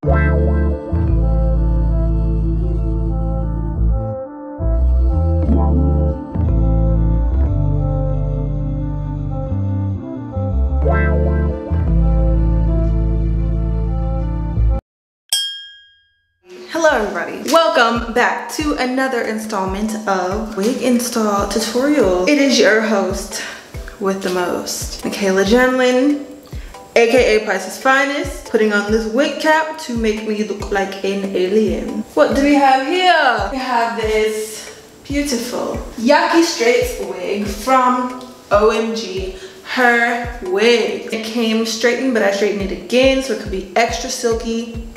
Hello everybody, welcome back to another installment of wig install tutorial. It is your host with the most, Michaela Janlin, aka Pisces Finest, putting on this wig cap to make me look like an alien. What do we have here? We have this beautiful Yaki straight wig from OMGHerHair wig. It came straightened, but I straightened it again so it could be extra silky.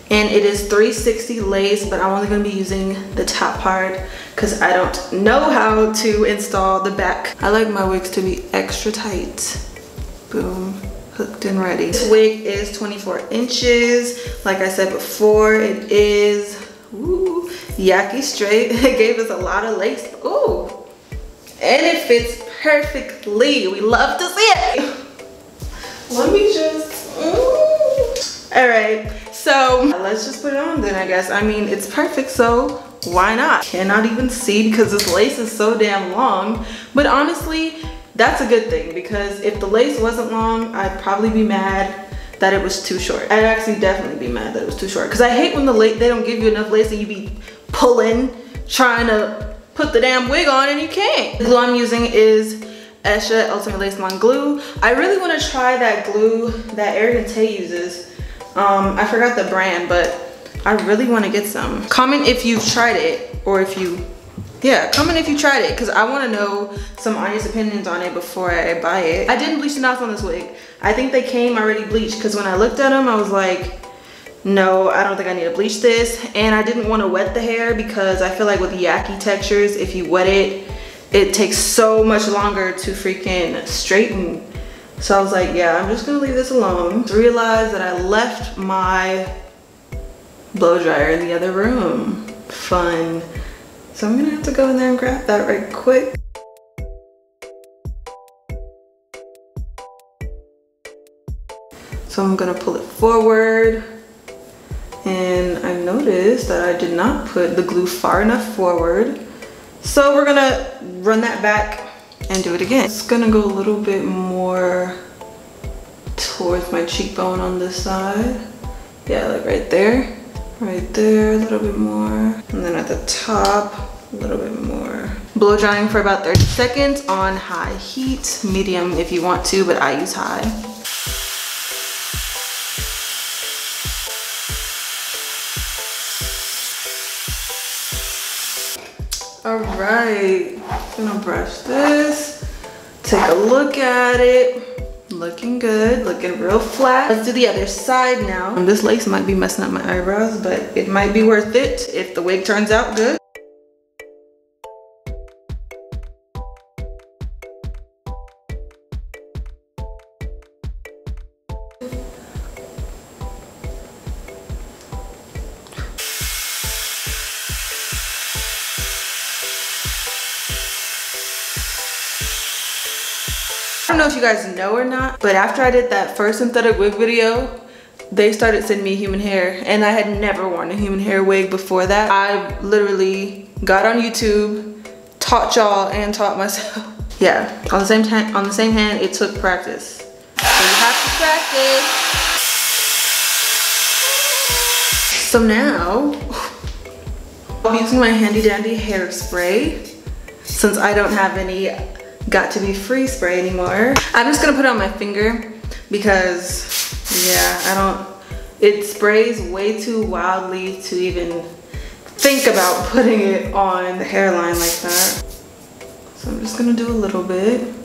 And it is 360 lace, but I'm only gonna be using the top part because I don't know how to install the back. I like my wigs to be extra tight. Boom, hooked and ready. This wig is 24 inches. Like I said before, it is Yaki straight. It gave us a lot of lace. Ooh, and it fits perfectly. We love to see it. Let me just, all right. So let's just put it on then, I guess. I mean, it's perfect, so why not? Cannot even see because this lace is so damn long. But honestly, that's a good thing because if the lace wasn't long, I'd probably be mad that it was too short. I'd actually definitely be mad that it was too short because I hate when they don't give you enough lace and you be pulling, trying to put the damn wig on and you can't. The glue I'm using is Esha Ultimate Lace Long Glue. I really want to try that glue that Eric and Tay uses. I forgot the brand, but I really want to get some. Comment if you've tried it, or if you, comment if you tried it, because I want to know some honest opinions on it before I buy it. I didn't bleach the knots on this wig. I think they came already bleached, because when I looked at them, I was like, no, I don't think I need to bleach this. And I didn't want to wet the hair, because I feel like with Yaki textures, if you wet it, it takes so much longer to freaking straighten. So I was like, yeah, I'm just gonna leave this alone. Realized that I left my blow dryer in the other room. Fun. So I'm gonna have to go in there and grab that right quick. So I'm gonna pull it forward. And I noticed that I did not put the glue far enough forward. So we're gonna run that back and do it again. It's gonna go a little bit more towards my cheekbone on this side. Yeah, like right there, a little bit more. And then at the top, a little bit more. Blow drying for about 30 seconds on high heat, medium if you want to, but I use high. All right, I'm gonna brush this, take a look at it. Looking good, looking real flat. Let's do the other side now. This lace might be messing up my eyebrows, but it might be worth it if the wig turns out good. I don't know if you guys know or not, but after I did that first synthetic wig video, they started sending me human hair, and I had never worn a human hair wig before that. I literally got on YouTube, taught y'all and taught myself. Yeah, on the same hand, it took practice. So you have to practice. So now, I'm using my handy dandy hairspray since I don't have any got to be free spray anymore. I'm just gonna put it on my finger because yeah, it sprays way too wildly to even think about putting it on the hairline like that. So I'm just gonna do a little bit.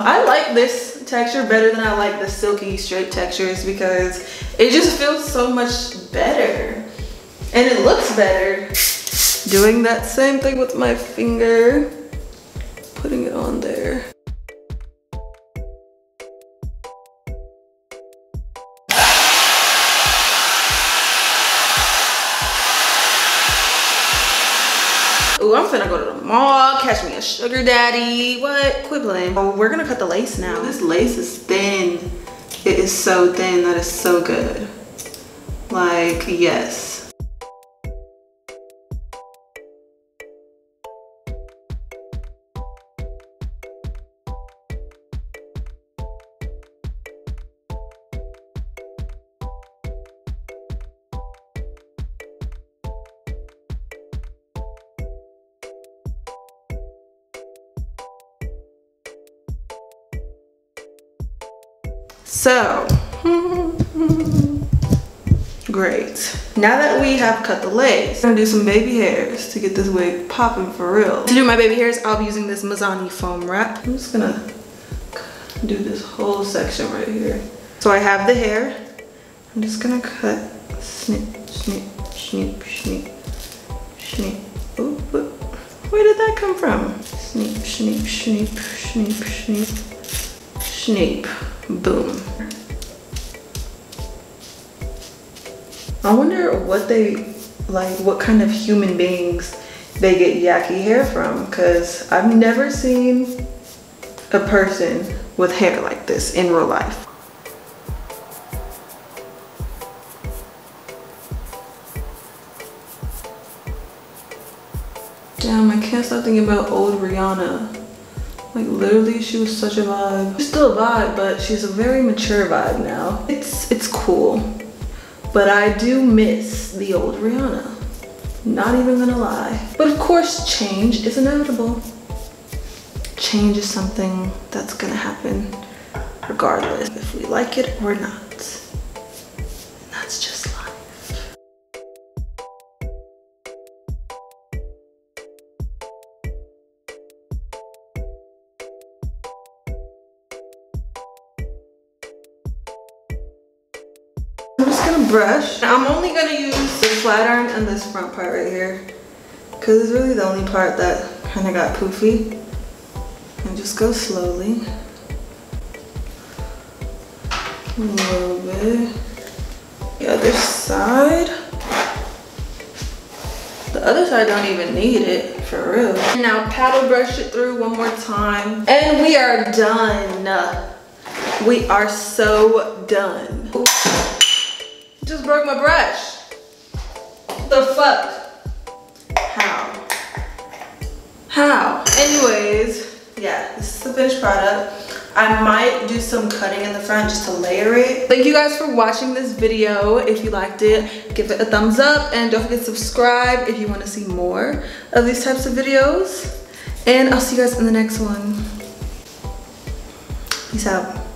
I like this texture better than I like the silky straight textures because it just feels so much better and it looks better. Doing that same thing with my finger, putting it on there. Ooh, I'm finna go to the mall, catch me a sugar daddy. What? Quit playing. Oh, we're gonna cut the lace now. This lace is thin. It is so thin. That is so good. Like, yes. So, great. Now that we have cut the lace, I'm gonna do some baby hairs to get this wig popping for real. To do my baby hairs, I'll be using this Mazzani foam wrap. I'm just gonna do this whole section right here. So I have the hair. I'm just gonna cut, snip, snip, snip, snip, snip. Ooh, where did that come from? Snip, snip, snip, snip, snip, snip. Boom. I wonder what they, like, what kind of human beings they get Yaki hair from, because I've never seen a person with hair like this in real life. Damn, I can't stop thinking about old Rihanna. Like, literally, she was such a vibe. She's still a vibe, but she's a very mature vibe now. It's cool, but I do miss the old Rihanna. Not even gonna lie. But of course, change is inevitable. Change is something that's gonna happen regardless if we like it or not. And that's just life. I'm just gonna brush. I'm only gonna use the flat iron and this front part right here, because it's really the only part that kind of got poofy. And just go slowly. A little bit. The other side. The other side don't even need it, for real. And now paddle brush it through one more time. And we are done. We are so done. Ooh. Just broke my brush. The fuck? How? Anyways, yeah, this is the finished product. I might do some cutting in the front just to layer it. Thank you guys for watching this video. If you liked it, give it a thumbs up and don't forget to subscribe if you want to see more of these types of videos. And I'll see you guys in the next one. Peace out.